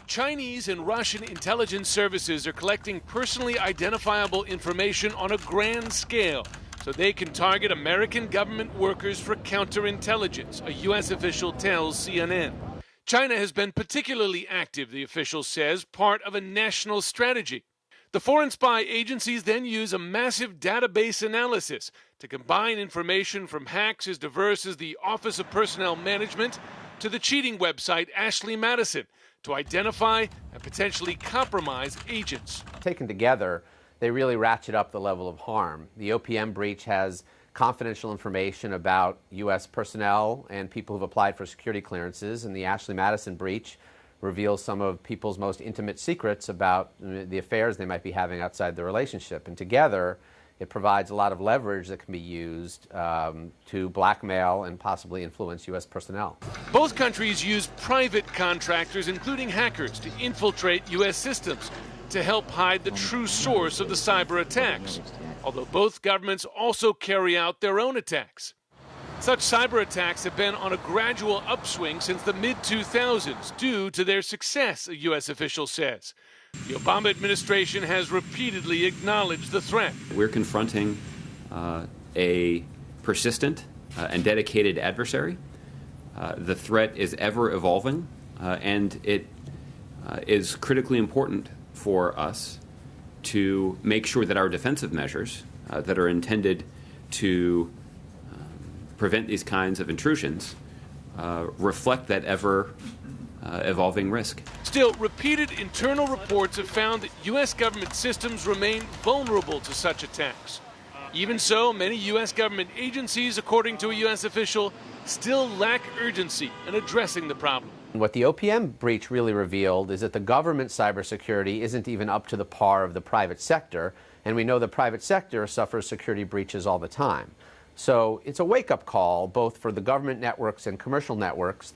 Chinese and Russian intelligence services are collecting personally identifiable information on a grand scale so they can target American government workers for counterintelligence, a U.S. official tells CNN. China has been particularly active, the official says, part of a national strategy. The foreign spy agencies then use a massive database analysis to combine information from hacks as diverse as the Office of Personnel Management to the cheating website Ashley Madison to identify and potentially compromise agents. Taken together, they really ratchet up the level of harm. The OPM breach has confidential information about U.S. personnel and people who've applied for security clearances, and the Ashley Madison breach reveals some of people's most intimate secrets about the affairs they might be having outside the relationship. And together, it provides a lot of leverage that can be used to blackmail and possibly influence U.S. personnel. Both countries use private contractors, including hackers, to infiltrate U.S. systems to help hide the true source of the cyber attacks, although both governments also carry out their own attacks. Such cyber attacks have been on a gradual upswing since the mid-2000s due to their success, a U.S. official says. The Obama administration has repeatedly acknowledged the threat. We're confronting a persistent and dedicated adversary. The threat is ever evolving, and it is critically important for us to make sure that our defensive measures that are intended to prevent these kinds of intrusions reflect that ever evolving risk. Still, repeated internal reports have found that U.S. government systems remain vulnerable to such attacks. Even so, many U.S. government agencies, according to a U.S. official, still lack urgency in addressing the problem. What the OPM breach really revealed is that the government cybersecurity isn't even up to the par of the private sector, and we know the private sector suffers security breaches all the time. So it's a wake-up call both for the government networks and commercial networks.